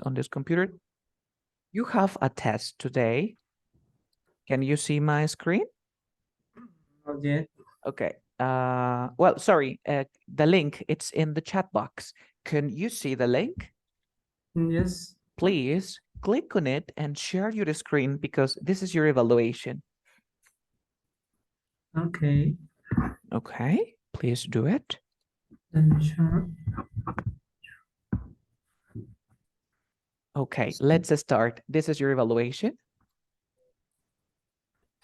on this computer. You have a test today. Can you see my screen? Not yet. Okay. Well, sorry. The link, it's in the chat box. Can you see the link? Yes. Please click on it and share your screen because this is your evaluation. Okay. Okay, please do it. Then sure. Okay, let's start. This is your evaluation.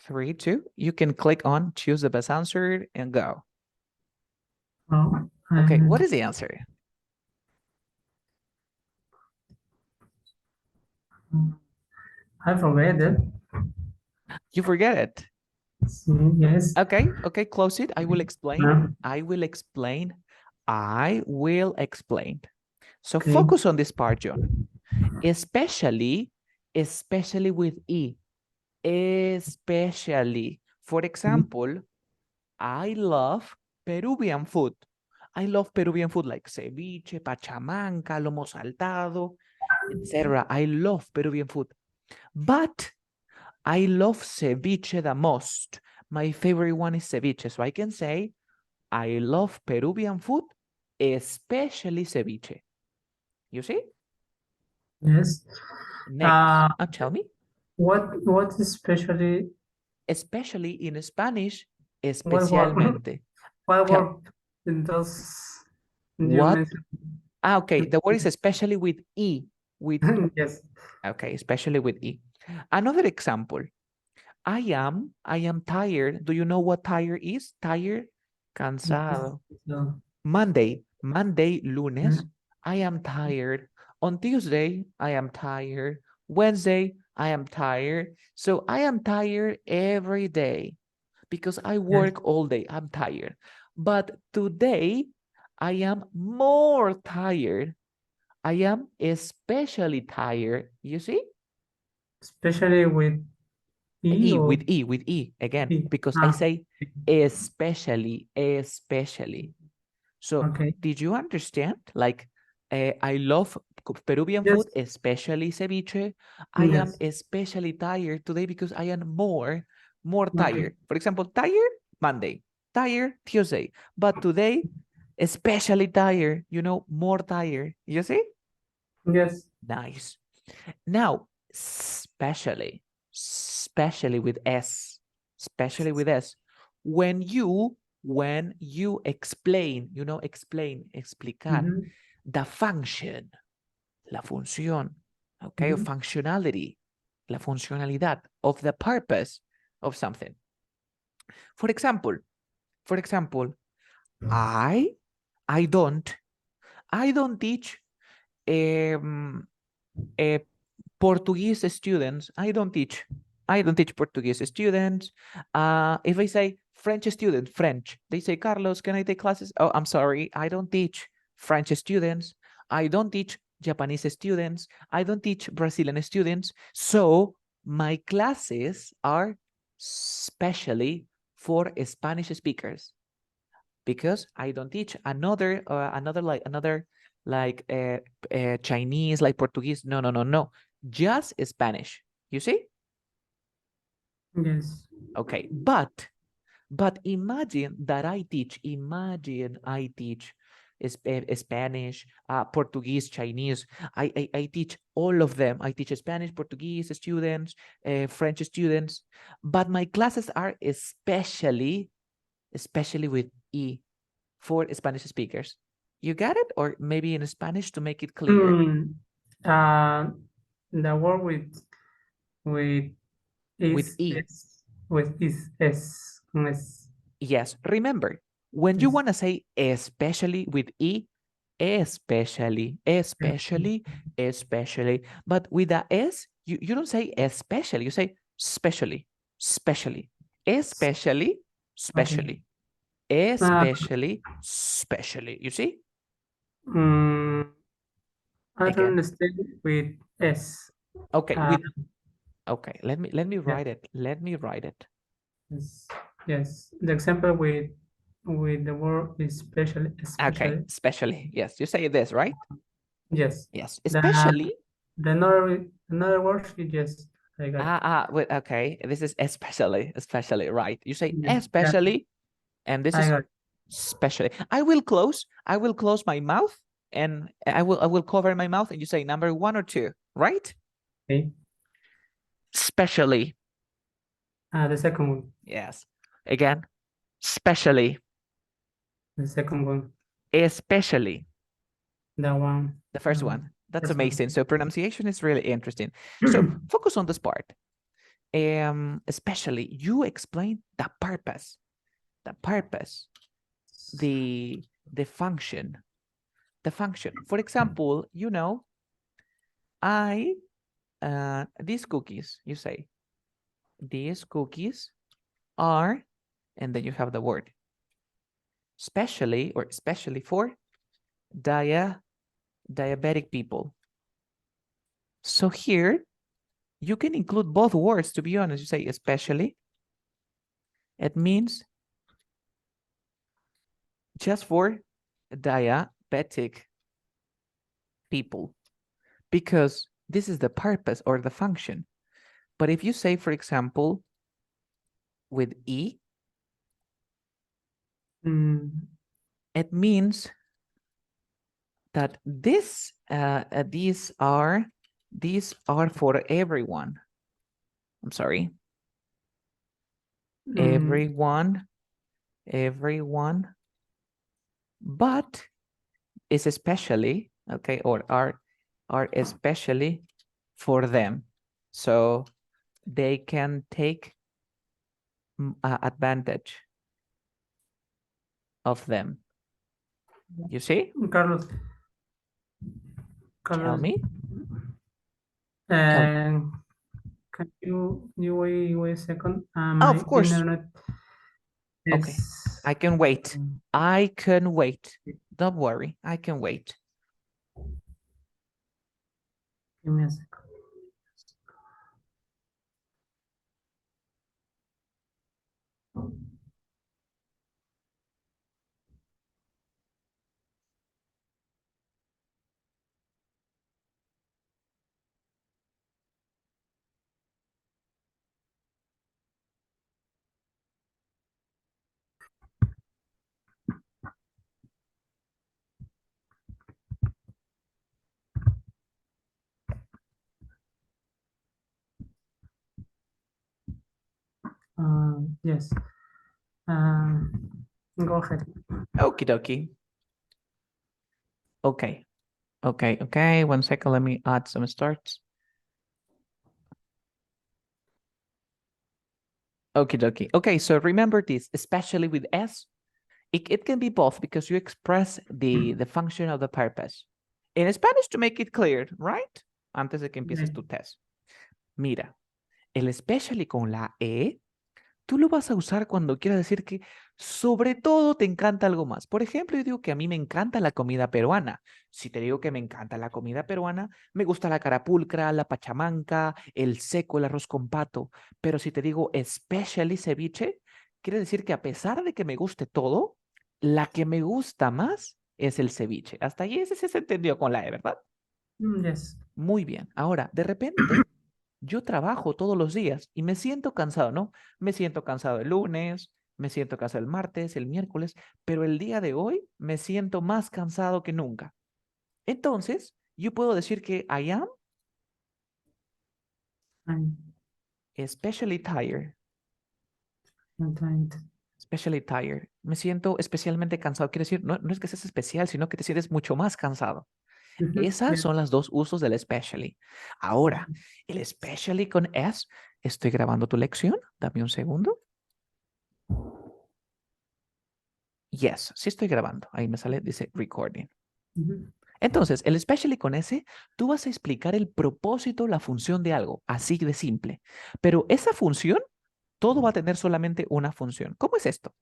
3, 2. You can click on choose the best answer and go. Oh, Okay, what is the answer? I forget it. You forget it. Yes. Okay, close it. I will explain. No. I will explain. I will explain. So Okay. focus on this part, John. Especially with E. Especially. For example, I love Peruvian food. I love Peruvian food like ceviche, pachamanca, lomo saltado, etc. I love Peruvian food. But I love ceviche the most. My favorite one is ceviche. So I can say, I love Peruvian food, especially ceviche. You see? Yes. Next, tell me. What especially? Especially in Spanish, What word? especialmente. What Tell word does you what? mention? Okay, the word is especially with E. With Yes. okay, especially with E. Another example. I am tired. Do you know what tired is? Tired, cansado. So, Monday, lunes, mm, I am tired. On Tuesday, I am tired. Wednesday, I am tired. So I am tired every day because I yes. work all day. I'm tired. But today, I am more tired. I am especially tired. You see? Especially with E E, or with E again, E. because I Ah, say especially. So okay. did you understand? Like, I love Peruvian Yes. food, especially ceviche. I am Yes. especially tired today because I am more Okay. tired. For example, tired Monday, tired Tuesday, but today, especially tired, more tired. You see? Yes. Nice. Now, especially with S, when you explain, explicar Mhm. the function, la función, okay, or Mhm. functionality, la funcionalidad of the purpose of something. For example, I don't teach uh, Portuguese students. I don't teach Portuguese students. If I say French student, French, they say, Carlos, can I take classes? Oh, I'm sorry, I don't teach French students. I don't teach Japanese students. I don't teach Brazilian students. So my classes are specially for Spanish speakers because I don't teach another Chinese, like Portuguese. No. Just Spanish. You see? Yes. Okay, but imagine that I teach. Spanish, Portuguese, Chinese. I teach all of them. I teach Spanish, Portuguese students, French students, but my classes are especially with E for Spanish speakers. You got it? Or maybe in Spanish to make it clear. Mm, uh, the word with With E. is con S. Yes. Remember, when you Is want to say especially with E, especially. But with the S, you don't say especially. You say specially. Especially, okay. specially. Uh, Specially. You see? mm, I don't Again. understand with S. Okay, Uh, okay. Let me yeah. write it. Let me write it. Yes. Yes. The example with the word is Okay, especially. especially. Yes, you say this, right? Yes. Yes, The especially. another word is yes. I got it. Wait, okay. This is especially, right? You say Yeah, yeah, especially, and this I is got it. especially. I will close my mouth, and I will cover my mouth, and you say number one or two, right? Okay. Especially. The second one. Yes. Again, especially, The second one. especially. That one. The first one. That's First one. amazing. So pronunciation is really interesting. So focus on this part. Especially you explain the purpose, the the function, the function. For example, I these cookies, you say, these cookies are, and then you have the word, especially for diabetic people. So here you can include both words, to be honest. You say especially, it means just for diabetic people, because this is the purpose or the function. But if you say, for example, with E, it means that these are for everyone. I'm sorry. Everyone, but is especially, okay, or are especially for them. So they can take advantage of them. You see? Carlos, Tell Carlos, me. Tell me. and can you wait a second? Oh, My of course. internet Okay. is. I can wait. I can wait. Don't worry. I can wait. Give me a second. Yes. Go ahead. Okie dokie. Okay. Okay. 1 second. Let me add some starts. Okie dokie. Okay, so remember this, especially with S, it can be both because you express the function of the purpose. In Spanish, to make it clear, right? Antes de que empieces tu test. Mira, el especially con la E, tú lo vas a usar cuando quieras decir que sobre todo te encanta algo más. Por ejemplo, yo digo que a mí me encanta la comida peruana. Si te digo que me encanta la comida peruana, me gusta la carapulcra, la pachamanca, el seco, el arroz con pato. Pero si te digo especially ceviche, quiere decir que a pesar de que me guste todo, la que me gusta más es el ceviche. Hasta ahí ese se entendió con la E, ¿verdad? Yes. Muy bien. Ahora, de repente, yo trabajo todos los días y me siento cansado, ¿no? Me siento cansado el lunes, me siento cansado el martes, el miércoles, pero el día de hoy me siento más cansado que nunca. Entonces, yo puedo decir que I am I'm especially tired. tired. Especially tired. Me siento especialmente cansado. Quiere decir, no es que seas especial, sino que te sientes mucho más cansado. Esas Yeah. son las dos usos del especially. Ahora, el especially con S, estoy grabando tu lección. Dame un segundo. Yes, sí estoy grabando. Ahí me sale, dice recording. Entonces, el especially con S, tú vas a explicar el propósito, la función de algo, así de simple. Pero esa función, todo va a tener solamente una función. ¿Cómo es esto?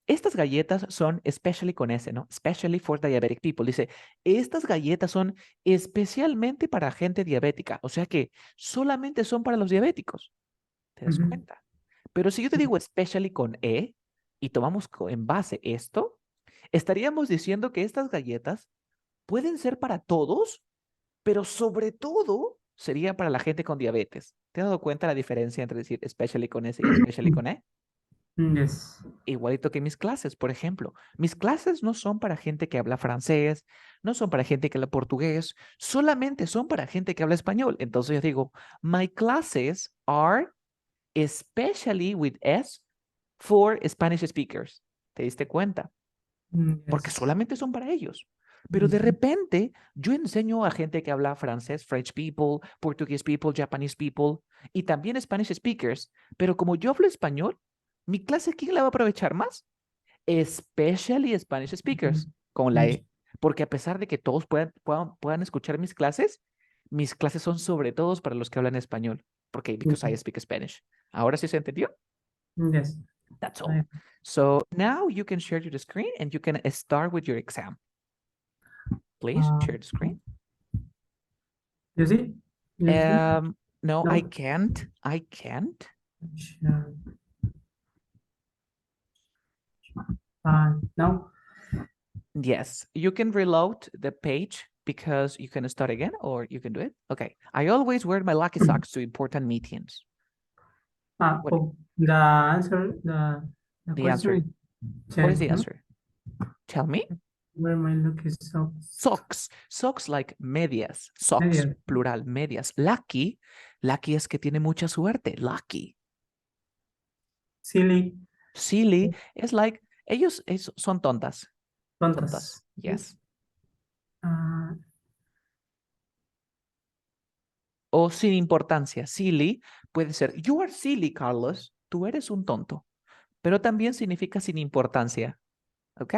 Estas galletas son especially con S, ¿no? Especially for diabetic people. Dice, estas galletas son especialmente para gente diabética. O sea que solamente son para los diabéticos. ¿Te das cuenta? Pero si yo te digo especially con E y tomamos en base esto, estaríamos diciendo que estas galletas pueden ser para todos pero sobre todo sería para la gente con diabetes. ¿Te has dado cuenta la diferencia entre decir especially con S y especially con E? Yes. Igualito que mis clases, por ejemplo. Mis clases no son para gente que habla francés, no son para gente que habla portugués, solamente son para gente que habla español. Entonces yo digo, my classes are especially with S for Spanish speakers. ¿Te diste cuenta? Porque Yes. solamente son para ellos. Pero de repente yo enseño a gente que habla francés, French people, Portuguese people, Japanese people y también Spanish speakers. Pero como yo hablo español, mi clase, ¿quién la va a aprovechar más? Especially Spanish speakers, con la Yes. E. Porque a pesar de que todos puedan escuchar mis clases son sobre todo para los que hablan español. Porque because I speak Spanish. ¿Ahora sí se entendió? Yes. That's all. So now you can share your screen and you can start with your exam. Please Uh, share the screen. you see? You see? No, I No. can't. I can't. No. Yes, you can reload the page because you can start again or you can do it. Okay. I always wear my lucky socks to important meetings. What Oh, the answer, the the question answer? is What is check, the no? answer? Tell me. Where my look is socks. Socks. Socks like medias. Socks, Media. plural, medias. Lucky. Lucky es que tiene mucha suerte. Lucky. Silly. Silly es like, son tontas. Tontas. Tontas. Yes. Uh, O sin importancia. Silly puede ser, you are silly, Carlos. Tú eres un tonto. Pero también significa sin importancia. ¿Ok?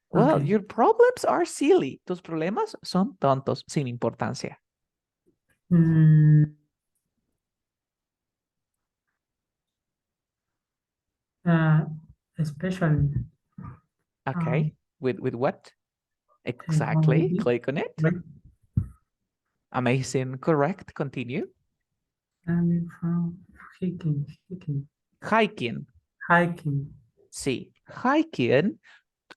Well, okay. your problems are silly. Tus problemas son tontos, sin importancia. Mm, uh, especially. Okay. Um, With what? Exactly. technology. Click on it. Right. Amazing. Correct. Continue. Coming from hiking, Hiking. hiking. Sí. Hiking.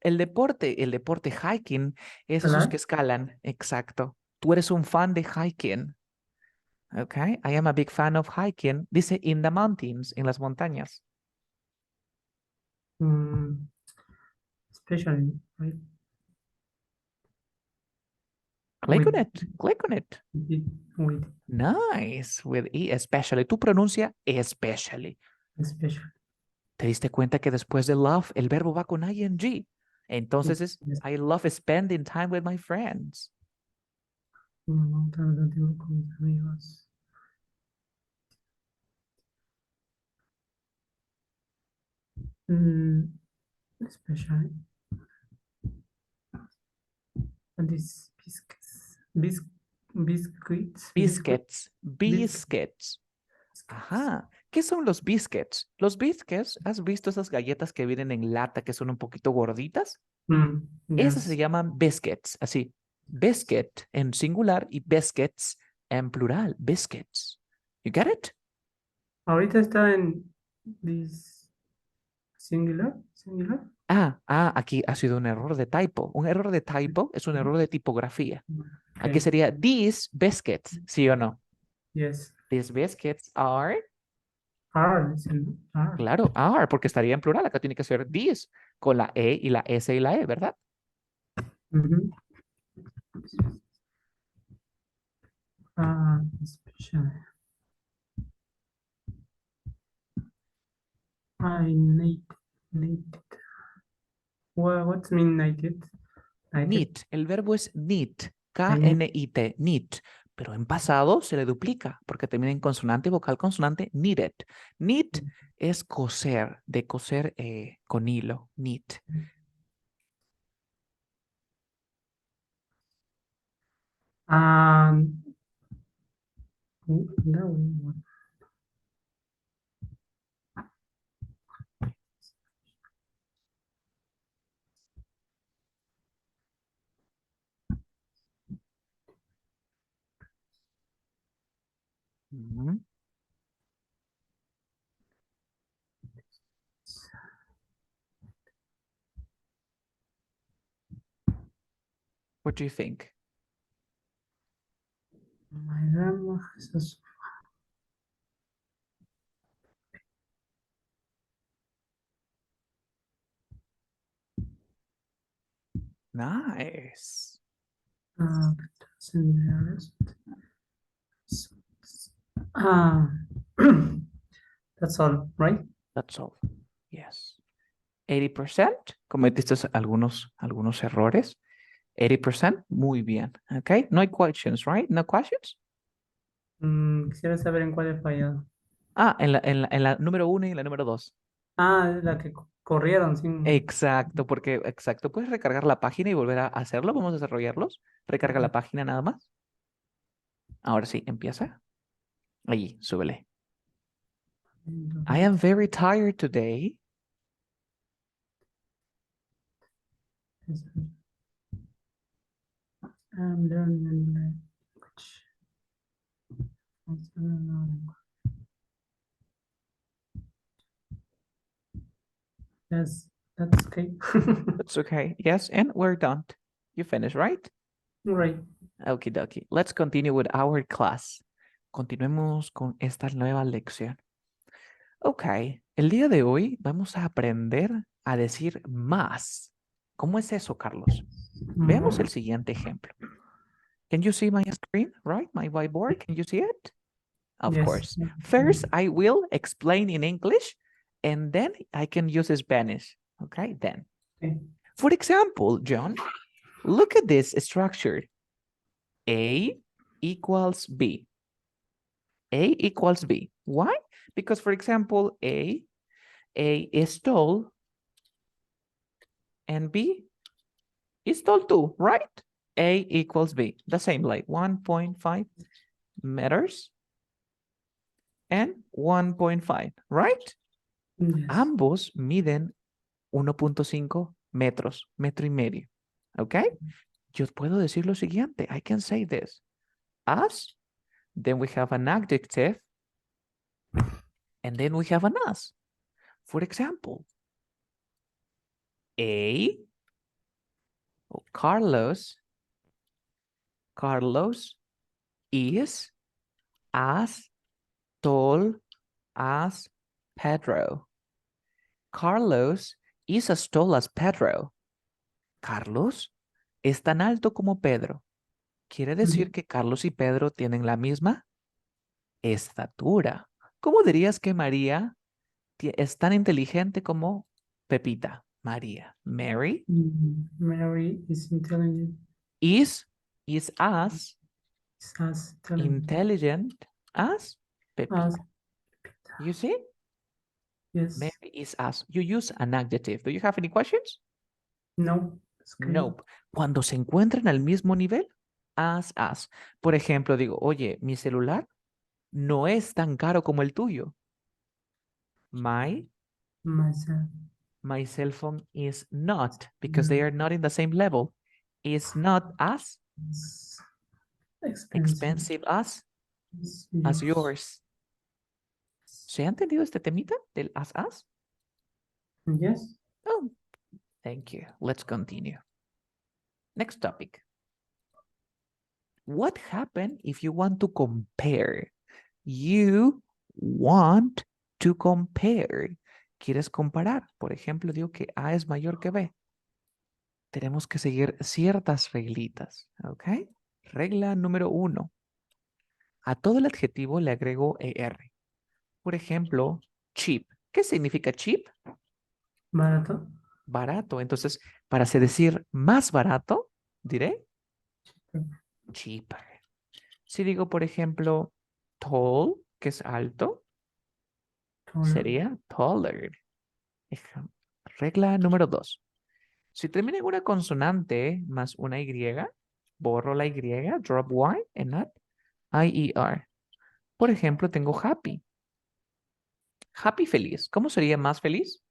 El deporte hiking es esos Hello? que escalan. Exacto. Tú eres un fan de hiking. Okay. I am a big fan of hiking. Dice in the mountains, en las montañas. Mm, especially, right? Click With, on it. Click on it. with, Nice. With E, especially. Tú pronuncia especially. especially. ¿Te diste cuenta que después de love el verbo va con ing? Entonces es Yes. I love spending time with my friends. Un alternativo con mis amigos. Mm, especially. And these biscuits, Biscuits. biscuits. Biscuits. Ajá. ¿Qué son los biscuits? Los biscuits, ¿has visto esas galletas que vienen en lata que son un poquito gorditas? Esas se Yes. llaman biscuits, así. Biscuit en singular y biscuits en plural. Biscuits. You get it? Ahorita está en this singular. Aquí ha sido un error de typo. Un error de typo es un error de tipografía. Aquí Okay. sería these biscuits, ¿sí o no? Yes. These biscuits are, R. claro, are, porque estaría en plural. Acá tiene que ser these, con la E y la S y la E, ¿verdad? Mhm. Especially. I need. What's mean needed? Needed. Neat, el verbo es neat, I need. K-N-I-T, neat, pero en pasado se le duplica porque termina en consonante, vocal, consonante, needed. Neat es coser, de coser con hilo, neat. Um. No. Mhm. What do you think? My grandma has a sofa. Nice. Doesn't embarrass. Ah, that's all, right? That's all. Yes. 80%. Cometiste algunos errores. 80%. Muy bien. Okay. No hay questions, right? No questions. Quisiera saber en cuál he fallado. Ah, en la número 1 y en la número 2. Ah, la que corrieron sin. Exacto, porque, exacto, puedes recargar la página y volver a hacerlo. Vamos a desarrollarlos. Recarga la página nada más. Ahora sí, empieza. Allí, súbele. I am very tired today. I'm learning language. Yes, that's okay. That's okay. Yes, and we're done. You finished, right? Right. Okie dokie. Let's continue with our class. Continuemos con esta nueva lección. Ok, el día de hoy vamos a aprender a decir más. ¿Cómo es eso, Carlos? Veamos el siguiente ejemplo. Can you see my screen, right? My whiteboard, can you see it? Of Yes. course. First, I will explain in English, and then I can use Spanish. Okay, then. Okay. For example, John, look at this structure. A equals B. A equals B. Why? Because, for example, A is tall and B is tall too, right? A equals B. The same, like 1.5 meters and 1.5, right? Yes. Ambos miden 1.5 metros, metro y medio. Okay? Yo puedo decir lo siguiente. I can say this. As, then we have an adjective, and then we have an as. For example, A, Carlos is as tall as Pedro. Carlos is as tall as Pedro. Carlos es tan alto como Pedro. Quiere decir que Carlos y Pedro tienen la misma estatura. ¿Cómo dirías que María es tan inteligente como Pepita? María. Mary Mary is intelligent. is as Is as intelligent intelligent as as. Pepita. You see? Yes. Mary is as. You use an adjective. Do you have any questions? No. It's okay. Nope. Cuando se encuentran al mismo nivel, as. Por ejemplo, digo, oye, mi celular no es tan caro como el tuyo. Myself. My cell phone is not, because they are not in the same level, is not as It's expensive. expensive as Yours. yours. ¿Se ha entendido este temita del as? Yes. Oh, thank you. Let's continue. Next topic. What happens if you want to compare? You want to compare. ¿Quieres comparar? Por ejemplo, digo que A es mayor que B. Tenemos que seguir ciertas reglitas, ¿ok? Regla número 1. A todo el adjetivo le agrego ER. Por ejemplo, cheap. ¿Qué significa cheap? Barato. Barato. Entonces, para decir más barato, diré cheaper. Si digo, por ejemplo, tall, que es alto, Taller. sería taller. Regla número 2. Si termina en una consonante más una Y, borro la Y, drop Y and add IER. Por ejemplo, tengo happy. Happy, feliz. ¿Cómo sería más feliz?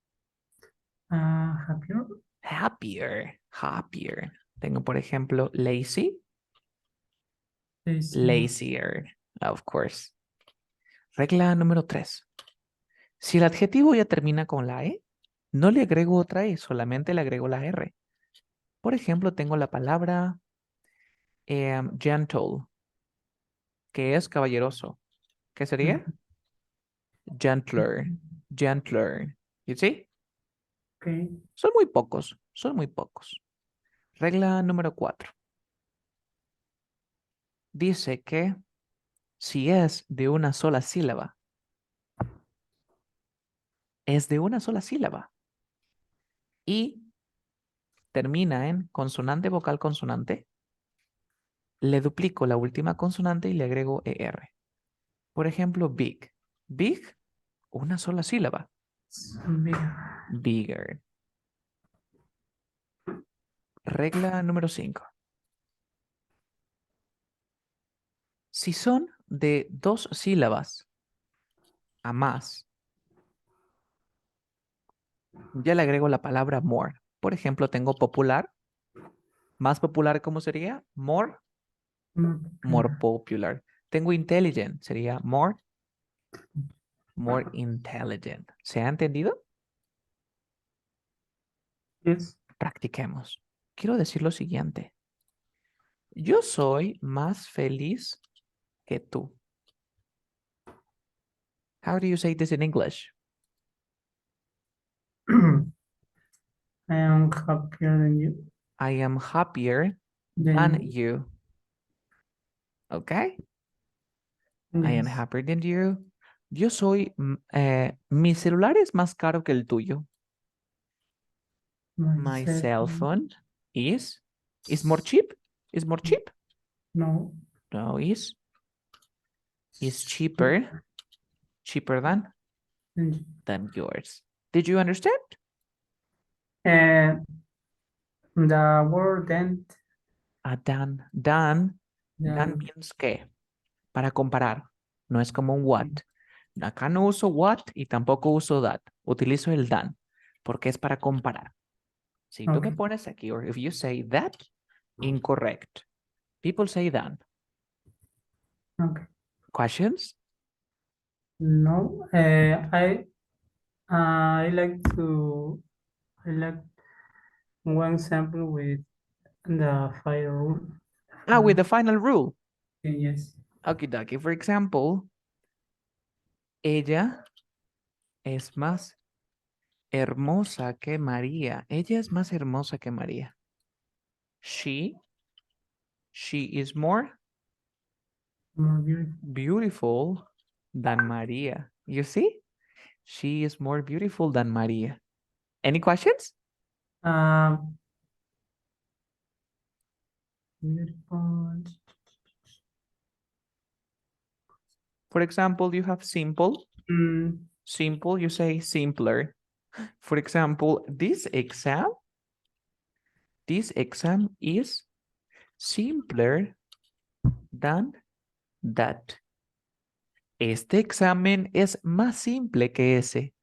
Happier. Happier. Tengo, por ejemplo, lazy. Lazier, of course. Regla número 3. Si el adjetivo ya termina con la E, no le agrego otra E, solamente le agrego la R. Por ejemplo, tengo la palabra gentle. que es caballeroso. ¿Qué sería? Gentler, gentler. You see? Okay. Son muy pocos, son muy pocos. Regla número 4. Dice que si es de una sola sílaba, es de una sola sílaba y termina en consonante, vocal, consonante, le duplico la última consonante y le agrego ER. Por ejemplo, big. Big, una sola sílaba. Bigger. Regla número 5. Si son de 2 sílabas a más, ya le agrego la palabra more. Por ejemplo, tengo popular. Más popular, ¿cómo sería? More, more popular. Tengo intelligent, sería more, more intelligent. ¿Se ha entendido? Yes. Practiquemos. Quiero decir lo siguiente. Yo soy más feliz que tú. How do you say this in English? I am happier than you. I am happier than Then you. Okay? I am yes. happier than you. Yo soy, mi celular es más caro que el tuyo. My Myself. cell phone is more cheap. Is more cheap? No. No, is cheaper. Cheaper than yours. Did you understand? And the word then. Dan Then means que, para comparar. No es como un what. Acá no uso what y tampoco uso that. Utilizo el dan porque es para comparar. Si tú me okay. pones aquí, or if you say that, incorrect. People say dan. Okay. Questions? No. I like to. I like one sample with the fire rule. With the final rule. Yes. Okay, dokie. For example, ella es más hermosa que María. Ella es más hermosa que María. She is more More beautiful. beautiful than María. You see? She is more beautiful than María. Any questions? Beautiful. For example, you have simple. Mm, Simple, you say simpler. For example, this exam is simpler than that. Este examen es más simple que ese.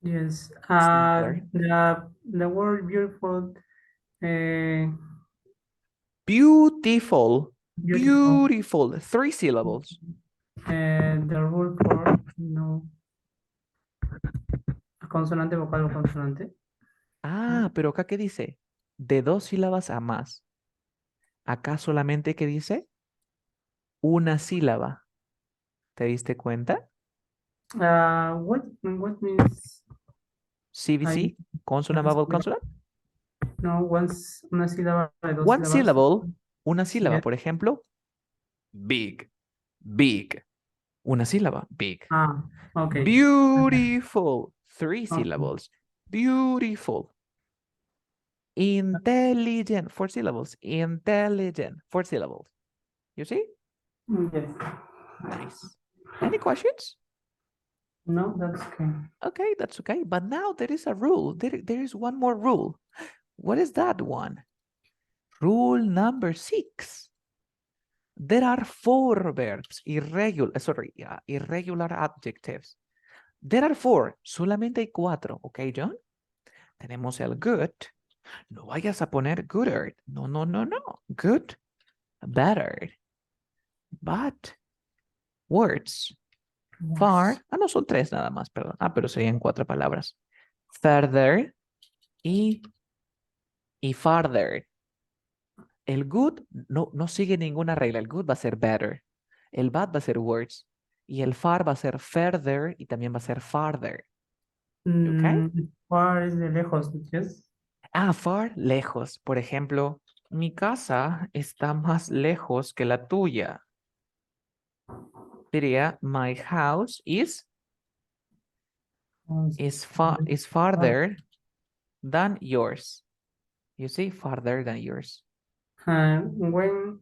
yes. Simpler. The word beautiful. Beautiful. Beautiful. Beautiful. 3 syllables. The rule for no consonante vocal o consonante. Pero acá ¿qué dice? De 2 sílabas a más. Acá solamente ¿qué dice? Una sílaba. ¿Te diste cuenta? What means I CVC, consonant, una vowel, sílaba? consonant. No, once una sílaba de dos One sílabas. syllable, una sílaba. Yes. Por ejemplo, big, big. Una sílaba, big. Okay. Beautiful, 3 Okay. syllables. Beautiful. Intelligent, 4 syllables. Intelligent, 4 syllables. You see? Yes. Nice. Any questions? No, that's okay. Okay, that's okay. But now there is a rule. There is one more rule. What is that one? Rule number 6. There are 4 verbs, irregular adjectives. There are 4, solamente hay 4, ¿ok, John? Tenemos el good. No vayas a poner gooder. No, no, no, no. Good, better, but, words, far. No, son 3 nada más, perdón. Pero serían 4 palabras. Further y farther. El good no sigue ninguna regla. El good va a ser better. El bad va a ser worse. Y el far va a ser further y también va a ser farther. ¿Ok? Far es de lejos, yes. Ah, far, lejos. Por ejemplo, mi casa está más lejos que la tuya. Diría, my house is Far. farther than yours. You see, farther than yours. When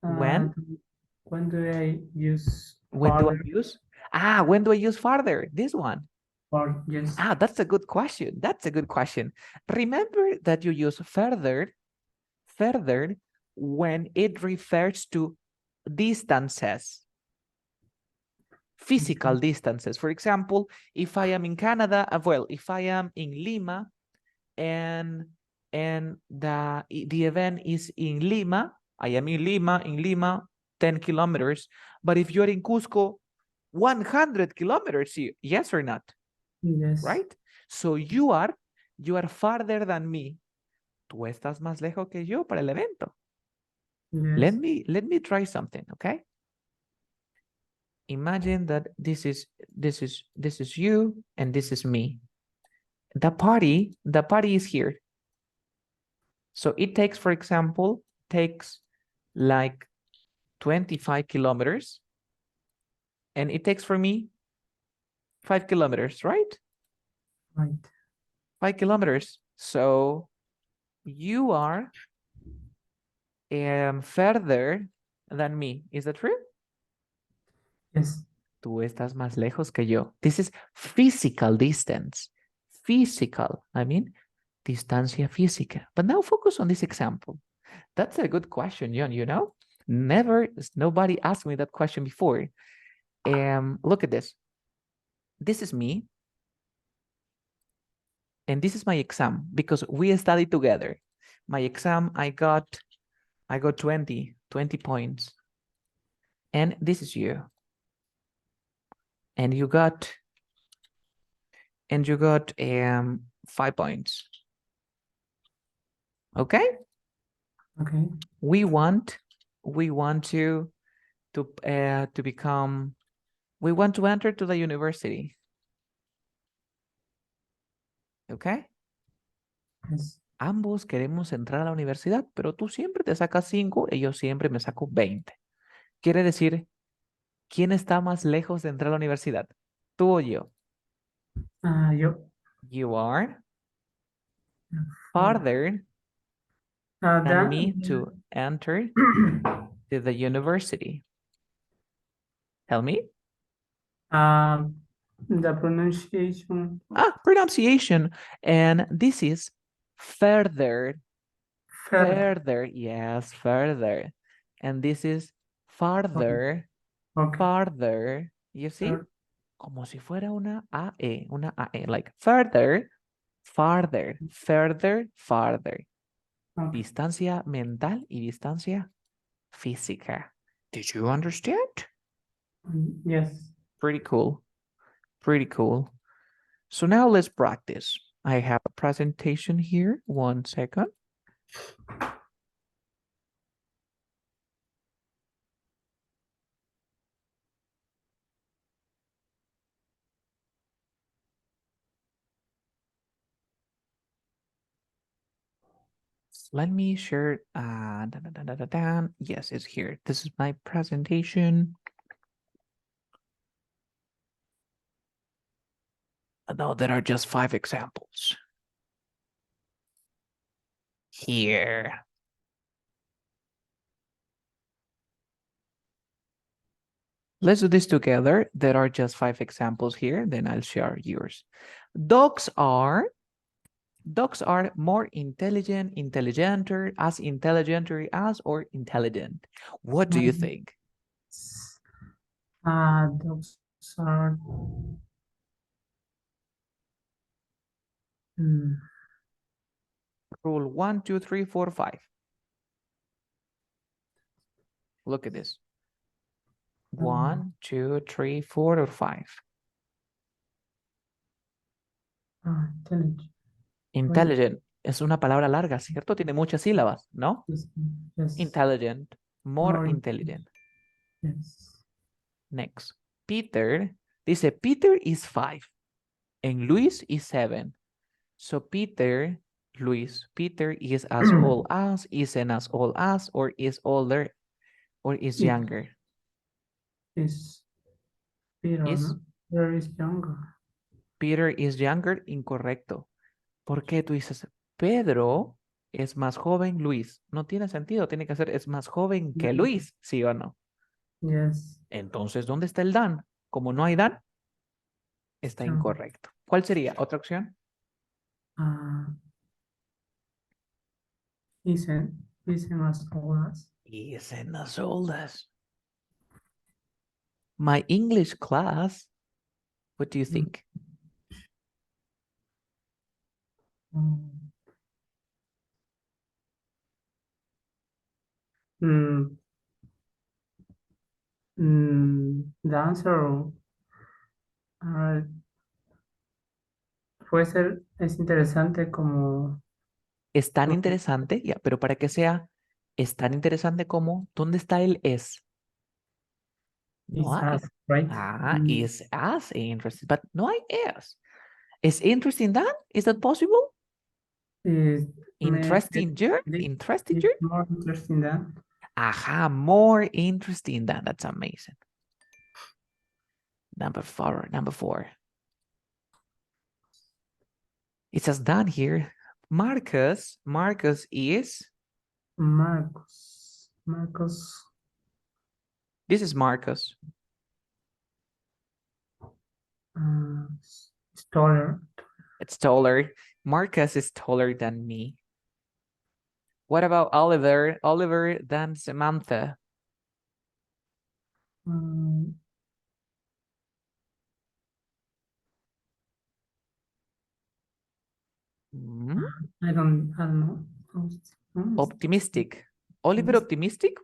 uh, When? when do I use When do I farther use? When do I use farther? This one. or yes? That's a good question. That's a good question. Remember that you use further when it refers to distances, physical distances. For example, if I am in Canada, if I am in Lima and the event is in Lima, I am in Lima, 10 kilometers. But if you're in Cusco, 100 kilometers, yes or not? Yes. Right? So you are farther than me. Tú estás más lejos que yo para el evento. Yes. Let me try something, okay? Imagine that this is you and this is me. The party is here. So it takes, for example, like 25 kilometers. And it takes for me 5 kilometers, right? Right. 5 kilometers. So you are further than me. Is that true? Yes. Tú estás más lejos que yo. This is physical distance. Physical, I mean, distancia física. But now focus on this example. That's a good question, John, you know? Nobody asked me that question before. Look at this. This is me. And this is my exam because we studied together. My exam, I got 20 points. And this is you. And you got 5 points. Okay? Okay. We want to become, we want to enter to the university. Okay? Yes. Ambos queremos entrar a la universidad, pero tú siempre te sacas 5 y yo siempre me saco 20. Quiere decir, ¿quién está más lejos de entrar a la universidad? ¿Tú o yo? Yo. You are For, farther than me to enter to the university. Tell me. The pronunciation Pronunciation. And this is further. further. Further, yes, further. And this is Okay. farther, Okay. farther. You see? Fur- Como si fuera una AE, like further, farther, further, farther. Okay. Distancia mental y distancia física. Did you understand? Yes. Pretty cool. Pretty cool. So now let's practice. I have a presentation here. 1 second. Let me share. Yes, it's here. This is my presentation. No, there are just 5 examples. Here. Let's do this together. There are just 5 examples here. Then I'll share yours. Dogs are more intelligent, intelligenter, as intelligenter as, or intelligent. What do you think? Dogs are mm, Rule 1, 2, 3, 4, 5. Look at this. 1, 2, 3, 4, or 5. intelligent. Intelligent es una palabra larga, ¿cierto? Tiene muchas sílabas, ¿no? Yes. Yes. Intelligent, more More intelligent. Yes. Next. Peter. Dice, Peter is 5 and Luis is 7. So Peter, Luis, Peter is as old as, isn't as old as, or is older, or is It younger. is Peter, Is no? Peter is younger. Peter is younger, incorrecto. ¿Por qué tú dices, Pedro es más joven, Luis? No tiene sentido, tiene que ser, es más joven que Luis, ¿sí o no? Yes. Entonces, ¿dónde está el Dan? Como no hay Dan, está So, incorrecto. ¿Cuál sería otra opción? uh, isn't as old as. Isn't as old as. My English class, what do you Mm, think? mm, mm, the answer uh, puede ser, es interesante como, Es tan como interesante, ya, pero para que sea, es tan interesante como, ¿dónde está el es? No is hay. as, right? Ah, is as interesting, but no hay es. Is interesting that? Is that possible? Is Interesting year? this Interesting is year? more interesting than. Aha, more interesting than. That's amazing. Number four. It says done here. Marcus is, Marcos this is Marcus. uh, is taller. It's taller. Marcus is taller than me. What about Oliver? Oliver than Samantha. Um, Mm, I don't know. Optimistic. Oliver optimistic?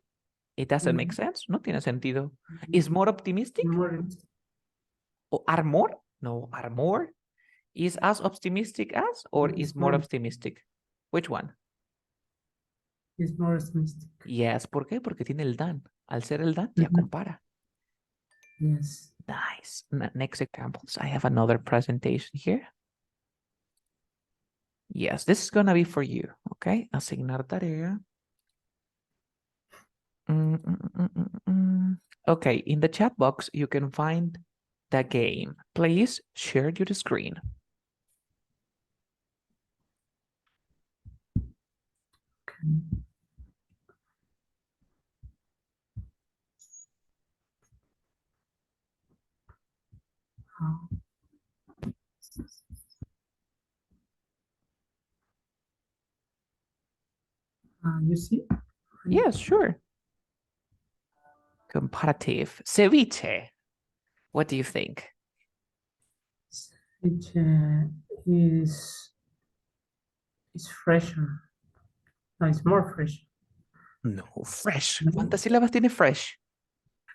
It doesn't make sense. No tiene sentido. Is more optimistic? More Or are more? No, are more. Is as optimistic as or is is more more optimistic? Which one? is more optimistic. Yes. ¿Por qué? Porque tiene el dan. Al ser el dan, ya Mhm. compara. Yes. Nice. Next examples. I have another presentation here. Yes, this is gonna be for you. Okay. Asignar tarea. Okay, in the chat box, you can find the game. Please share your screen. Okay. You see? Yes, sure. Comparative. Ceviche. What do you think? Which is fresher. No, it's more fresh. No, fresh. No, ¿Cuántas sílabas tiene fresh?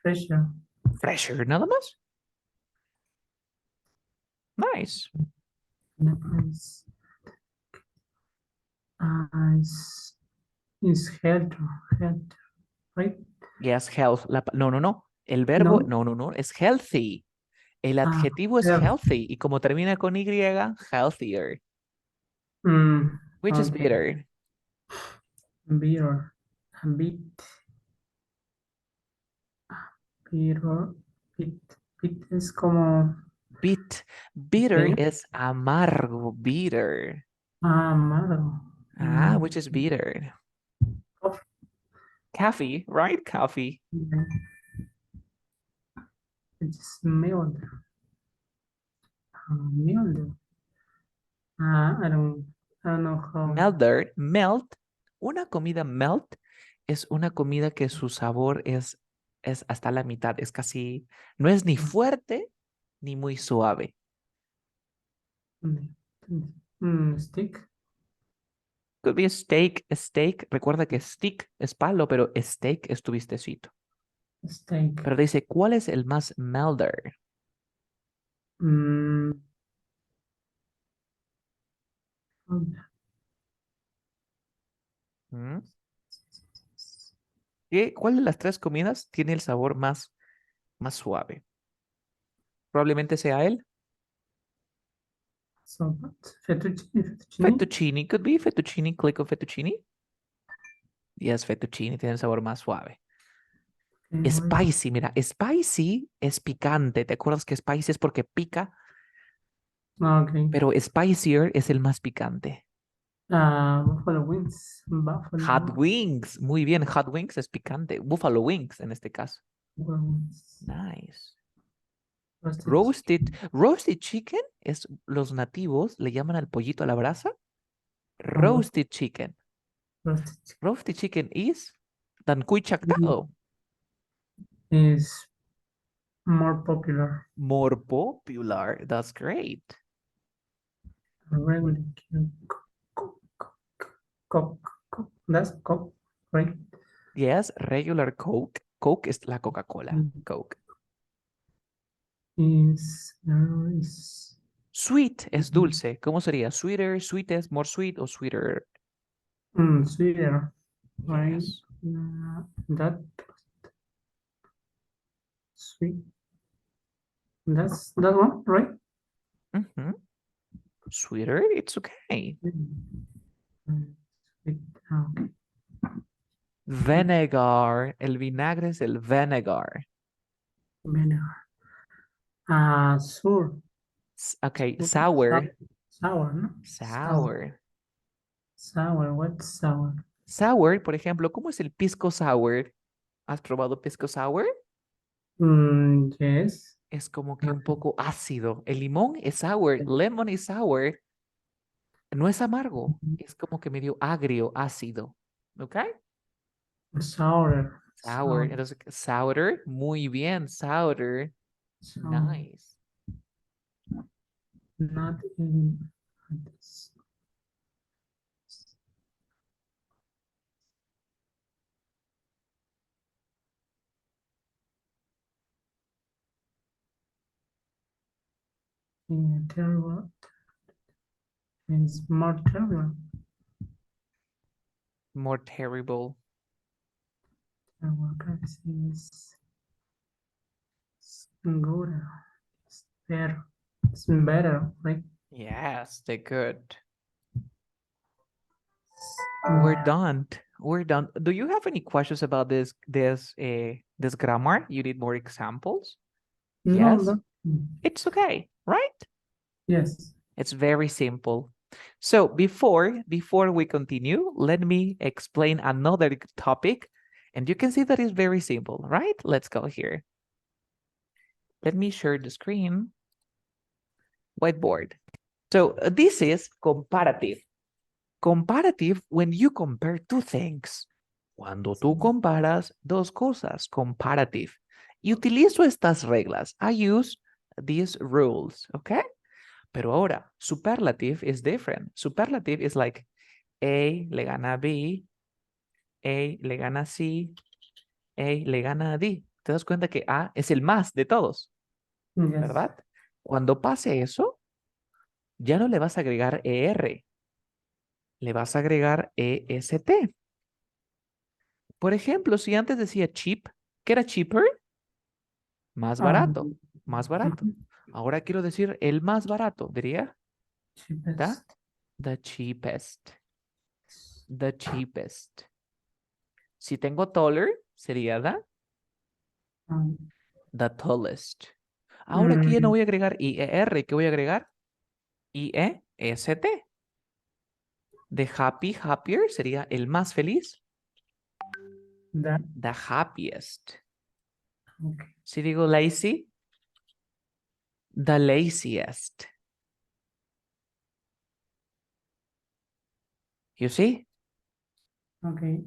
fresher. Fresher, nada más. Nice. No, is health, right? Yes, health. No, no, no. El verbo, No. no, no, no. Es healthy. El Ah, adjetivo es health. healthy. Y como termina con Y, healthier. Which is Okay. better? Bitter. A bit. Bitter. Bit. Bit es como. Bit. Bitter Okay. es amargo. Bitter. Amargo. Ah, which is bitter? Coffee. Coffee, right? Coffee. Yeah. It's mild. Mild. I don't know how. Melter, melt. Una comida melt es una comida que su sabor es hasta la mitad. Es casi, no es ni fuerte ni muy suave. Stick. Could be a steak, a steak. Recuerda que stick es palo, pero steak es tu vistecito. Steak. Pero dice, ¿cuál es el más melter? Mm, ¿Mm? ¿Cuál de las tres comidas tiene el sabor más suave? Probablemente sea el So, what? Fettuccine. fettuccine. Could be fettuccine. Click on fettuccine. Yes, fettuccine tiene el sabor más suave. Wait. Spicy, mira, spicy es picante. ¿Te acuerdas que spicy es porque pica? Okay. Pero spicier es el más picante. Buffalo wings. Hot wings, muy bien, hot wings es picante. Buffalo wings en este caso. Buffalo wings. Nice. Roasted Roasted, chicken. roasted chicken es los nativos le llaman al pollito a la brasa. What? Roasted chicken. Roasted Roasted chicken is tancuy chicken chactao. is more popular. More popular. That's great. Regular Coke. That's Coke, right? Yes, regular Coke. Coke es la Coca-Cola. Coke. Is Sweet es dulce. ¿Cómo sería? Sweeter, sweetest, more sweet o sweeter. sweeter, right? Yes. That sweet. That's that one, right? Mhm. Sweeter, it's okay. Sweet. Okay. Vinegar. El vinagre es el vinegar. Vinegar. Sour. Okay, sour. Sour, no? Sour. Sour. What's sour? Sour, por ejemplo, ¿cómo es el pisco sour? ¿Has probado pisco sour? Yes. Es como que un poco ácido. El limón es sour. Lemon is sour. No es amargo. Es como que medio agrio, ácido. ¿Ok? Sour. Sour. Sour. Entonces, sour. Muy bien, sour. Sour. Nice. Not in terrible. It's more terrible. More terrible. Terrible is good. It's better. It's better, right? Yes, they're good. We're done. We're done. Do you have any questions about this grammar? You need more examples? No, Yes? no. It's okay, right? Yes. It's very simple. So before we continue, let me explain another topic. And you can see that it's very simple, right? Let's go here. Let me share the screen. Whiteboard. So this is comparative. Comparative when you compare two things. Cuando tú comparas dos cosas, comparative. Y utilizo estas reglas. I use these rules, okay? Pero ahora, superlative is different. Superlative is like A le gana a B, A le gana a C, A le gana a D. Te das cuenta que A es el más de todos, Yes. ¿verdad? Cuando pase eso, ya no le vas a agregar ER, le vas a agregar EST. Por ejemplo, si antes decía cheap, ¿qué era cheaper? Más barato, más barato. Ahora quiero decir el más barato, diría Cheapest. the cheapest, the cheapest. Si tengo taller, sería Um, the tallest. Ahora aquí ya no voy a agregar IER, ¿qué voy a agregar? IEST. The happy, happier, sería el más feliz. that. The happiest. Okay. Si digo lazy, the laziest. You see? Okay.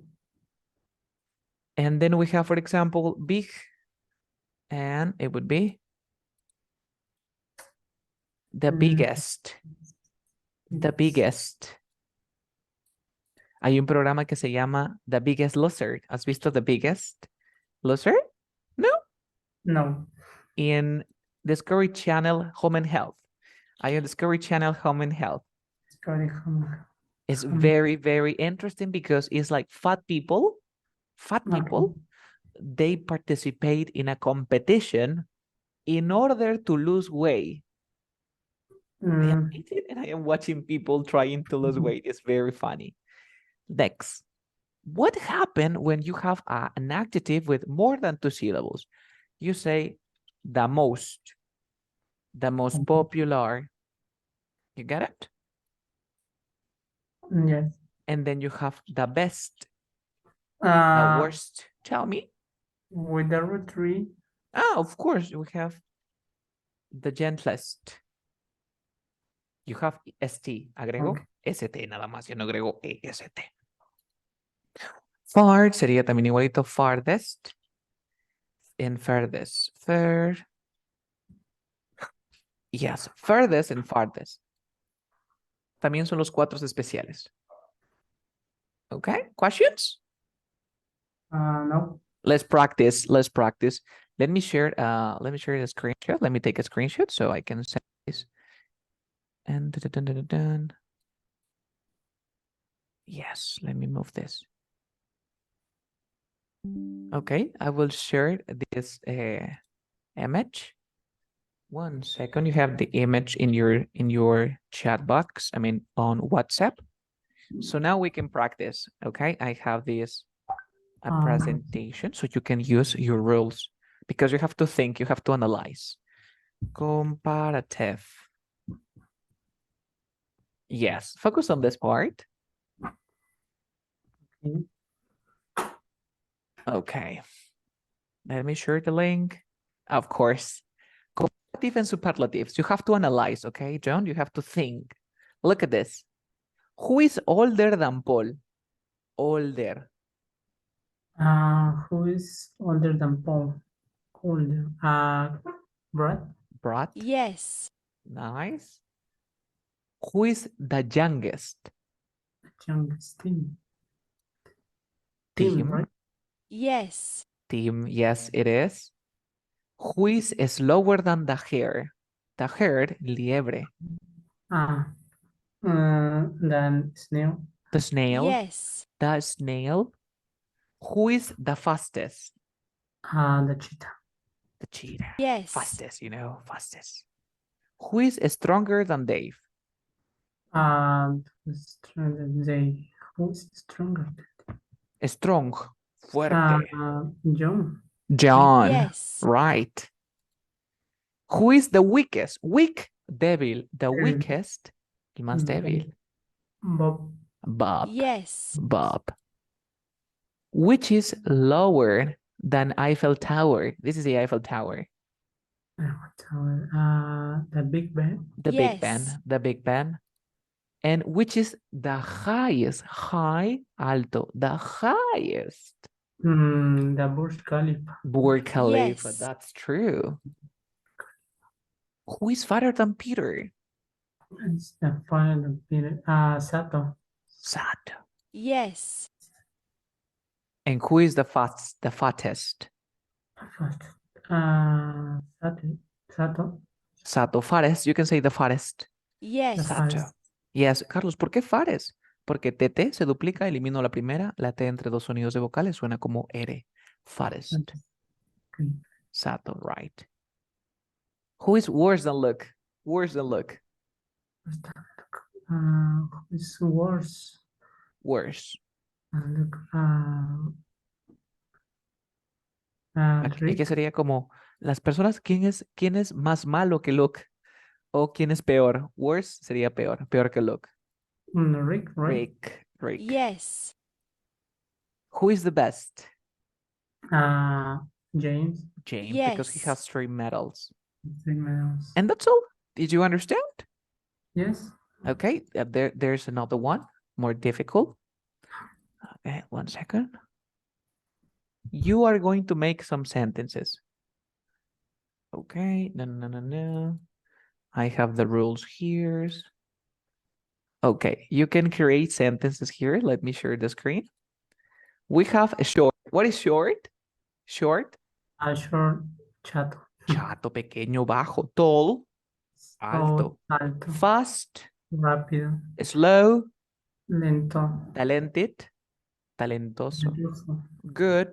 And then we have, for example, big, and it would be the biggest. The biggest. Hay un programa que se llama The Biggest Loser. ¿Has visto The Biggest Loser? No. No. In Discovery Channel Home and Health. Hay un Discovery Channel Home and Health. Discovery It's very, very interesting because it's like fat people Fat Okay. people, they participate in a competition in order to lose weight. I am Mm, eating and I am watching people trying to lose weight. It's very funny. Next, what happened when you have an adjective with more than 2 syllables? You say the most popular. You get it? yes. And then you have the best, the Uh, worst. Tell me. with the root 3. Of course, we have the gentlest. You have st. Agrego Okay. st nada más. Yo no agrego est. Far sería también igualito farthest. And furthest. Yes, furthest and farthest. También son los 4 especiales. Okay, questions? No. Let's practice. Let's practice. Let me share the screenshot. Let me take a screenshot so I can send this. And yes, let me move this. Okay, I will share this image. 1 second. You have the image in your chat box. I mean, on WhatsApp. So now we can practice. Okay, I have this presentation so you can use your rules because you have to think, you have to analyze. Comparative. Yes, focus on this part. Okay. Okay. Let me share the link. Of course. Comparative and superlatives. You have to analyze, okay, John? You have to think. Look at this. Who is older than Paul? Older. Who is older than Paul? Older. Brad? Brad. Yes. Nice. Who is the youngest? Youngest Tim. Tim. Right? Yes. Tim, yes, it is. Who is slower than the hare? The hare, liebre. Then snail. The snail. Yes. The snail. Who is the fastest? The cheetah. The cheetah. Yes. Fastest, fastest. Who is stronger than Dave? They. Who's stronger? Strong. Fuerte. John. John. Yes. Right. Who is the weakest? Weak, débil. The Mm. weakest, el más débil. Bob. Bob. Yes. Bob. Which is lower than Eiffel Tower? This is the Eiffel Tower. The Big Ben. The Big Yes. Ben. The Big Ben. And which is the highest? High, alto. The highest. The Burj Khalifa. Burj Khalifa. Yes. That's true. Who is fatter than Peter? It's the final period. Sato. Sato. Yes. And who is the fattest? First. Sato. Sato. Fattest. You can say the fattest. The Yes. Sato. first. Yes. Carlos, ¿por qué fares? Porque TT se duplica, elimino la primera, la T entre 2 sonidos de vocales suena como R. Fattest. Okay. Sato, right. Who is worse than Luke? Worse than Luke. Who's worse? Worse. Look. Aquí que sería como las personas, ¿quién es más malo que Luke? O quién es peor. Worse sería peor que Luke. Rick, right? Rick. Yes. Who is the best? James. James, Yes. because he has 3 medals. 3 medals. And that's all. Did you understand? Yes. Okay, there's another one, more difficult. Okay, 1 second. You are going to make some sentences. Okay, no. I have the rules here. Okay, you can create sentences here. Let me share the screen. We have a short. What is short? Short. Short, chato. Chato, pequeño, bajo. Tall, alto. Alto. Fast, Rápido. slow, Lento. talented, talentoso, talentoso, good,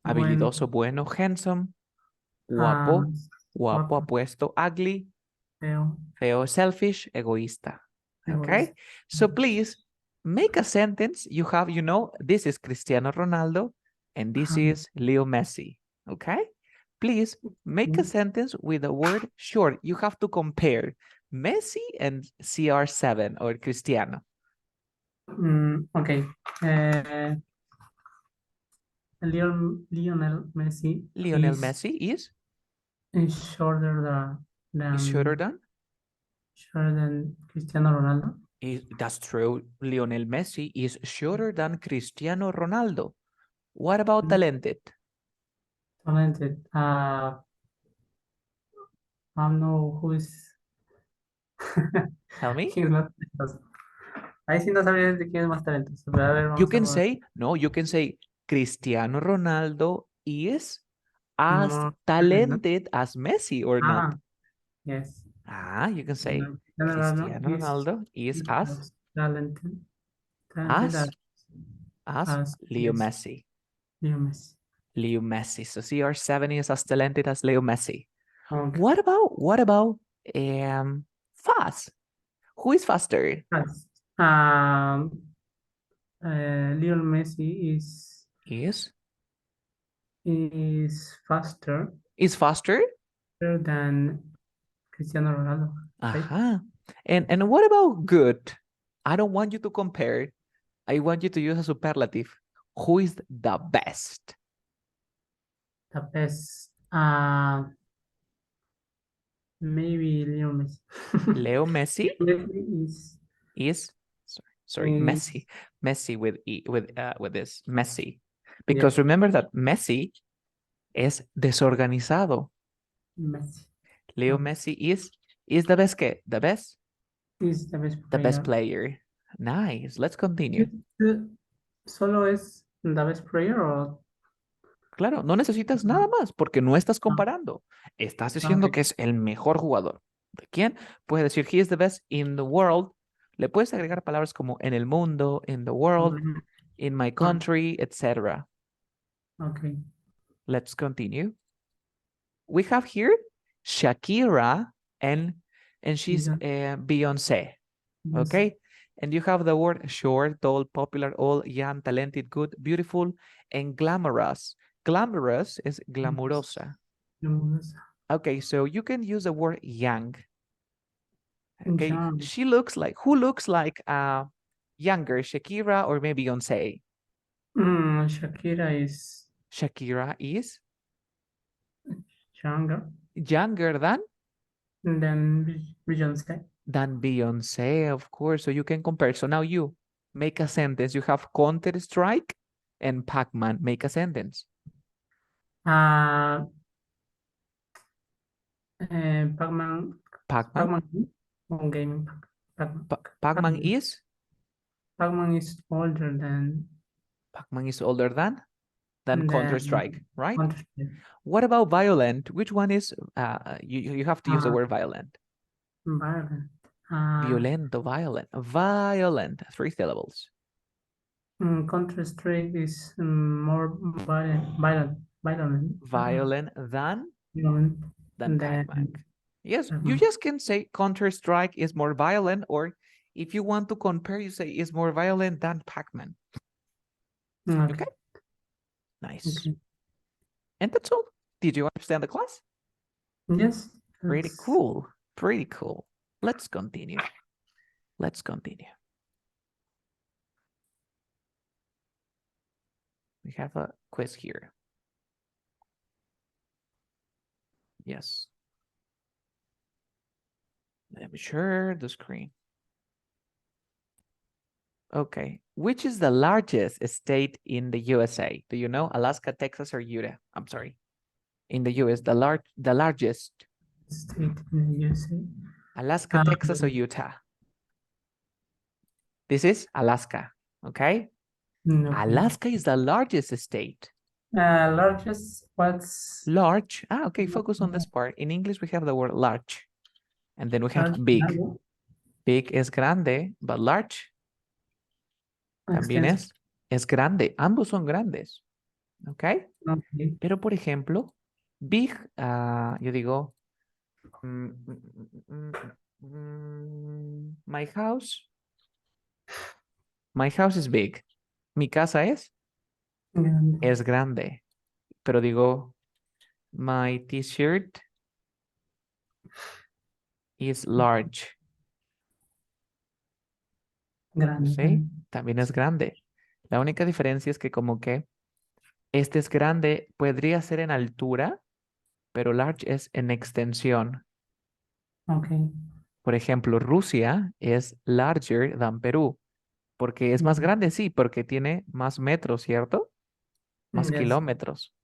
bueno, habilidoso, bueno, handsome, guapo, guapo, guapo, apuesto, ugly, feo, feo, selfish, egoísta. Okay, egoísta. so please make a sentence. You have, you know, this is Cristiano Ronaldo and this Ajá. is Leo Messi. Okay, please make a sentence with the word short. You have to compare Messi and CR7 or Cristiano. Okay. Lionel Messi Lionel Messi is shorter shorter than. shorter than Cristiano Ronaldo. That's true. Lionel Messi is shorter than Cristiano Ronaldo. What about talented? Talented. I don't know who is. Tell me. ¿Quién es más talentoso? Ahí sí no sabría de quién es más talentoso. Pero a ver, You vamos a can ver. say, no, you can say Cristiano Ronaldo is as More talent, ¿no? talented as Messi or not. Yes. You can say Cristiano Ronaldo Cristiano Ronaldo is as talented as Leo yes, Messi. Leo Messi. Leo Messi. So CR7 is as talented as Leo Messi. Okay. What about fast? Who is faster? Yes. Lionel Messi Is faster faster? than Cristiano Ronaldo, right? And what about good? I don't want you to compare. I want you to use a superlative. Who is the best? The best. Maybe Lionel Messi. Leo Messi Messi is sorry, is Messi. Messi with this Messi. yes, Because remember that Messi es desorganizado. Messi. Leo Okay. Messi is the best que? The best? Is the best The best player. player. Nice. Let's continue. ¿Solo es the best player o? Claro, no necesitas nada más porque no estás Ah, comparando. Estás diciendo ok. que es el mejor jugador. ¿De quién? Puedes decir, he is the best in the world. Le puedes agregar palabras como en el mundo, in the world, Ujú. in my country, etc. Okay. Let's continue. We have here Shakira and she's Yeah. Beyonce. Yes. Okay. And you have the word short, tall, popular, old, young, talented, good, beautiful, and glamorous. Glamorous is glamurosa. Yes. Okay, so you can use the word young. Okay, Young. she looks like, who looks like younger, Shakira or maybe Beyonce? Shakira is Shakira is younger younger than Beyonce. than Beyonce, of course. So you can compare. So now you make a sentence. You have Counter-Strike and Pac-Man. Make a sentence. Pac-Man. Pac-Man. On gaming. Pac-Man is? Pac-Man is older Pac-Man is older than Counter-Strike, right? Counter-Strike. What about violent? Which one is, you have to use the word violent. Violent. Violento, violent. Violent, 3 syllables. Counter-Strike is more violent Than Pac-Man. Yes, you just can say Counter-Strike is more violent, or if you want to compare, you say is more violent than Pac-Man. Okay. Nice. Okay. And that's all. Did you understand the class? Yes. Pretty cool. Pretty cool. Let's continue. Let's continue. We have a quiz here. Yes. Let me share the screen. Okay. Which is the largest state in the USA? Do you know? Alaska, Texas, or Utah? I'm sorry. In the US, the largest. State in the USA. Alaska, Texas, or Utah? This is Alaska. Okay. Alaska is the largest state. Largest, what's Large. Okay. Focus on this part. In English, we have the word large. And then we have big. Big is grande, but large también es es grande. Ambos son grandes. ¿Ok? Okay. Pero, por ejemplo, big, yo digo, my house is big. Mi casa Grande. es grande. Pero digo, my t-shirt is large. Grande. ¿Sí? También es grande. La única diferencia es que como que este es grande, podría ser en altura, pero large es en extensión. Okay. Por ejemplo, Rusia es larger than Perú, porque es más grande, sí, porque tiene más metros, ¿cierto? Más Yes. kilómetros.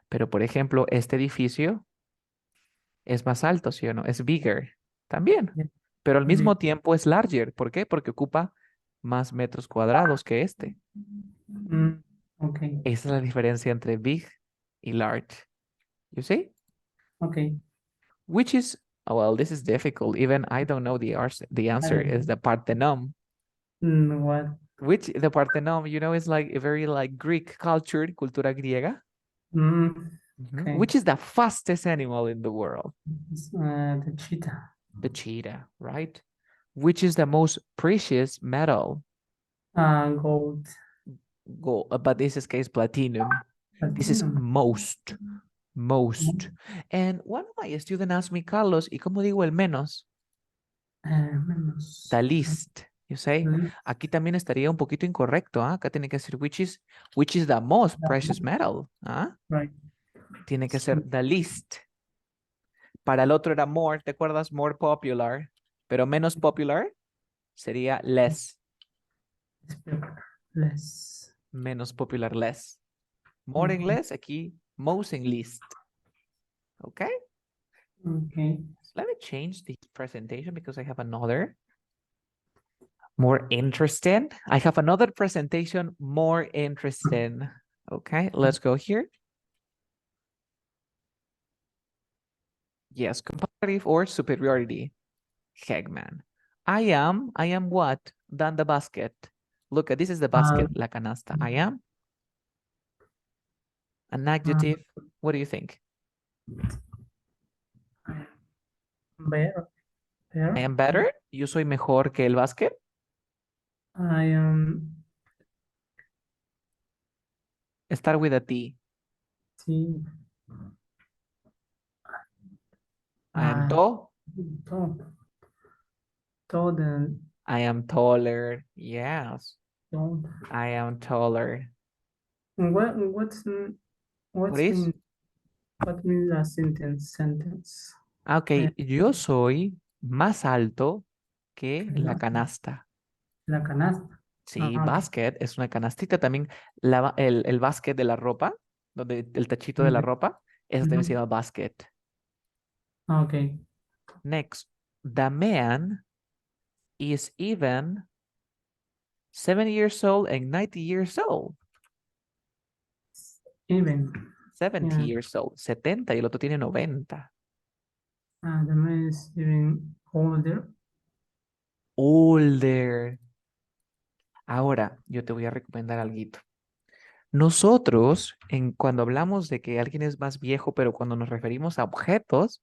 Pero, por ejemplo, este edificio es más alto, ¿sí o no? Es bigger también. Yes. Pero al mismo Big. tiempo es larger. ¿Por qué? Porque ocupa más metros cuadrados que este. Okay. Esa es la diferencia entre big y large. You see? Okay. Which is, oh, well, this is difficult. Even I don't know the I answer don't is the Parthenon. what. Which the Parthenon, is like a very like Greek culture, cultura griega. Okay. Which is the fastest animal in the world? It's, the cheetah. The cheetah, right? Which is the most precious metal? Gold. Gold, but this is case platinum. This is Platinum. most. And one of my students asked me, Carlos, ¿y cómo digo el menos? Menos. The least, you say. Aquí también estaría un poquito incorrecto, ¿ah? Acá tiene que ser which is the most precious metal, ¿ah? Right. Tiene que ser the least. Para el otro era more, ¿te acuerdas? More popular. Pero menos popular sería less. Less. Menos popular, less. More en less, aquí most en least. Okay? Okay. Let me change the presentation because I have another more interesting. I have another presentation more interesting. Okay, let's go here. Yes, comparative or superiority. Hegman. I am what? Than the basket. Look, this is the basket, la canasta. I am an adjective. What do you think? Better. I am better. Yo soy mejor que el basket. I am Start with a T. T. I am tall. Tall. Taller. I am taller. Yes, Tall. I am taller. What's What is? what means a sentence? Ok, yo soy más alto que la canasta. La canasta. Sí, Okay. basket es una canastita también. El basket de la ropa, donde el tachito de la ropa, eso también se llama basket. Okay. Next, the man is even 70 years old and 90 years old. Even. 70 Yeah. years old, 70 y el otro tiene 90. The man is even older. Older. Ahora, yo te voy a recomendar algo. Nosotros, cuando hablamos de que alguien es más viejo, pero cuando nos referimos a objetos,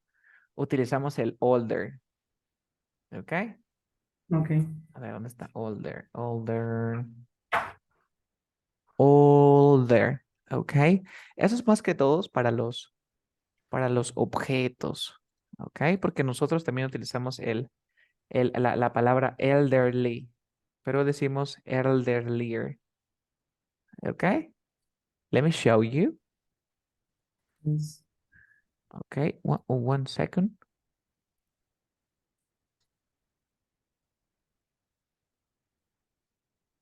utilizamos el older. ¿Ok? Okay. A ver, ¿dónde está? Older. Older. Older. ¿Ok? Eso es más que todos para los objetos. ¿Ok? Porque nosotros también utilizamos la palabra elderly, pero decimos elderlier. ¿Ok? Let me show you. Yes. Okay, one second.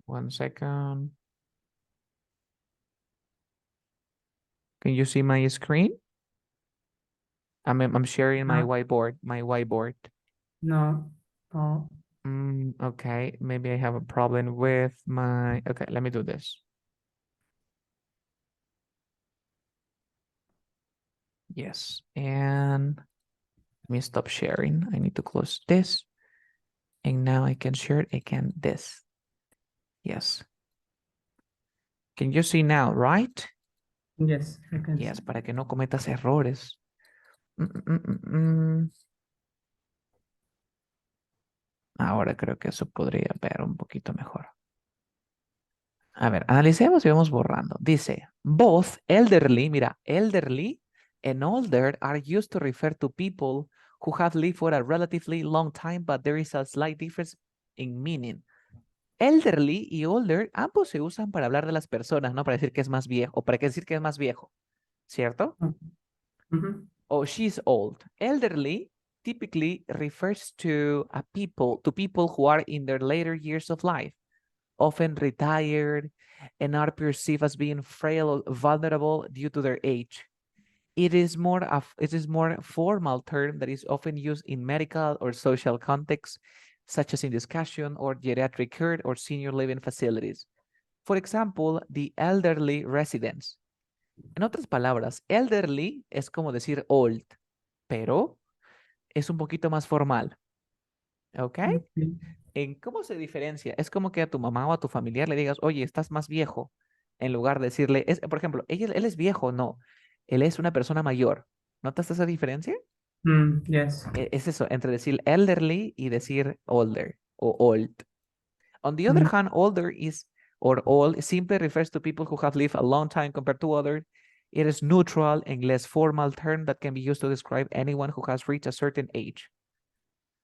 One second. Can you see my screen? I'm sharing my No. whiteboard. No. Okay, maybe I have a problem with my, okay, let me do this. Yes, and let me stop sharing. I need to close this. And now I can share it again this. Yes. Can you see now, right? Yes, I can Yes, see. para que no cometas errores. Mm. Ahora creo que eso podría ver un poquito mejor. A ver, analicemos y vamos borrando. Dice, both elderly, mira, elderly and older are used to refer to people who have lived for a relatively long time, but there is a slight difference in meaning. Elderly y older, ambos se usan para hablar de las personas, ¿no? Para decir que es más viejo, o para decir que es más viejo, ¿cierto? Mhm. Oh, she's old. Elderly typically refers to people who are in their later years of life, often retired, and are perceived as being frail or vulnerable due to their age. It is more formal term that is often used in medical or social contexts, such as in discussion or geriatric care or senior living facilities. For example, the elderly residents. En otras palabras, elderly es como decir old, pero es un poquito más formal. ¿Ok? Okay. ¿En cómo se diferencia? Es como que a tu mamá o a tu familiar le digas, oye, estás más viejo, en lugar de decirle, por ejemplo, él es viejo, no, él es una persona mayor. ¿Notas esa diferencia? Yes. Es eso, entre decir elderly y decir older o old. On the other Mm, hand, older is, or old, simply refers to people who have lived a long time compared to others. It is neutral and less formal term that can be used to describe anyone who has reached a certain age.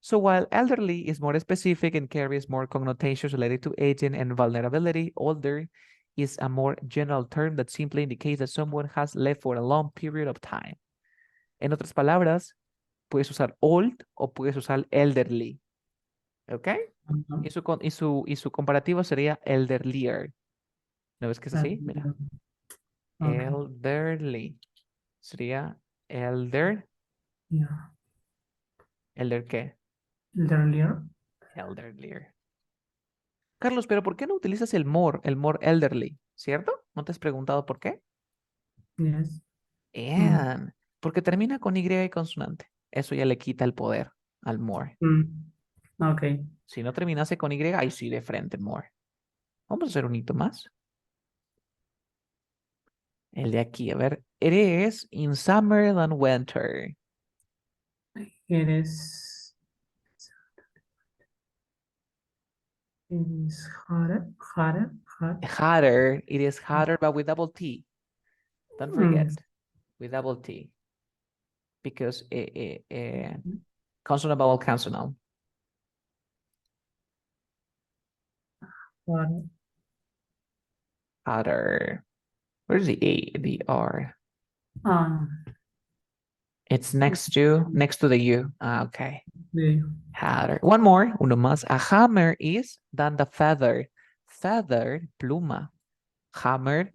So while elderly is more specific and carries more connotations related to aging and vulnerability, older is a more general term that simply indicates that someone has lived for a long period of time. En otras palabras, puedes usar old o puedes usar elderly. ¿Ok? uh, Y su comparativo sería elderlier. ¿No ves que es así? Mira. okay. Elderly. Sería elder. Yeah. ¿Elder qué? Earlier. Elderlier. Carlos, pero ¿por qué no utilizas el more elderly? ¿Cierto? ¿No te has preguntado por qué? Yes. Bien, porque termina con Y y consonante. Eso ya le quita el poder al more. Okay. Si no terminase con Y, ahí sí de frente, more. Vamos a hacer un hito más. El de aquí, a ver. It is in summer than winter. It is. It is hotter. Hotter. It is hotter, but with double T. Don't forget. With double T. Because consonant, vowel, consonant. Hotter. Hotter. Where's the A? The R. It's next to the U. Okay. The Hatter. One more. Uno más. A hammer is than the feather. Feather, pluma. Hammer,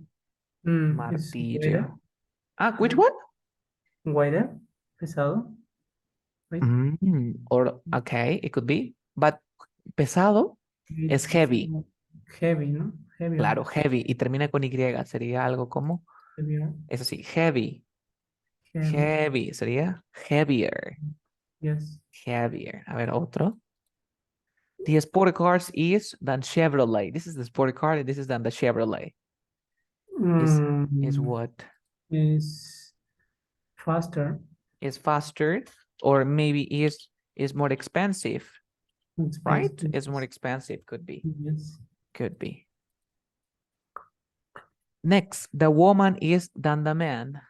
is wider. martillo. Which one? Wider. Pesado. Right. Or, okay, it could be. But pesado es heavy. Heavy, ¿no? Heavier. Claro, heavy. Y termina con Y. Sería algo como, Heavier. es así, heavy. Heavy. Heavy. Sería heavier. Yes. Heavier. A ver, otro. The sport cars is than Chevrolet. This is the sport car and this is than the Chevrolet. Is what? Is faster. Is faster or maybe is more expensive, right? Expensive. Is more expensive, could be. Yes. Could be. Next, the woman is than the man.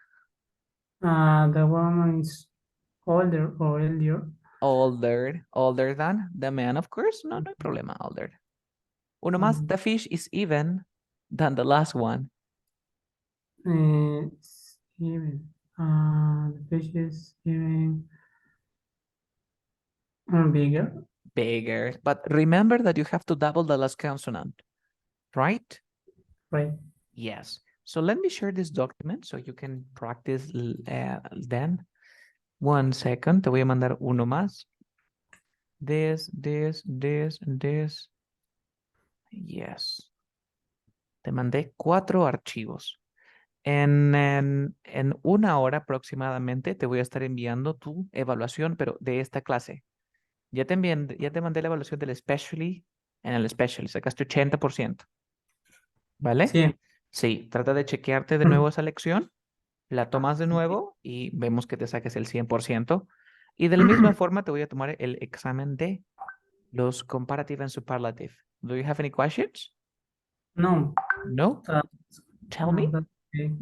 The woman is older or earlier. Older than the man, of course. No hay problema, older. Uno más, the fish is even than the last one. It's even. The fish is even bigger. Bigger. But remember that you have to double the last consonant, right? Right. Yes. So let me share this document so you can practice then. One second, te voy a mandar uno más. This. Yes. Te mandé 4 archivos. En una hora aproximadamente te voy a estar enviando tu evaluación, pero de esta clase. Ya te mandé la evaluación del especially en el special. Sacaste 80%. ¿Vale? Sí. Sí, trata de chequearte de nuevo esa lección, la tomas de nuevo y vemos que te saques el 100%. Y de la misma forma te voy a tomar el examen de los comparative and superlative. Do you have any questions? No, No? that's, Tell no, me. that's okay.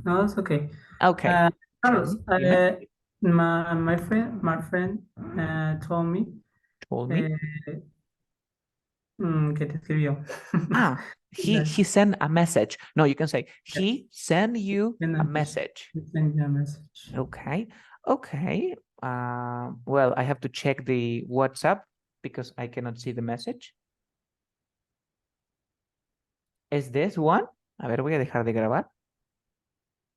No, that's okay. Okay. Tell Carlos, me. Dime. my friend told me Told me. eh, que te escribió. Ah, he That he sent a message. No, you can say yeah, he sent you send a a message. message. Send you a message. Okay. Okay. Well, I have to check the WhatsApp because I cannot see the message. Is this one? A ver, voy a dejar de grabar.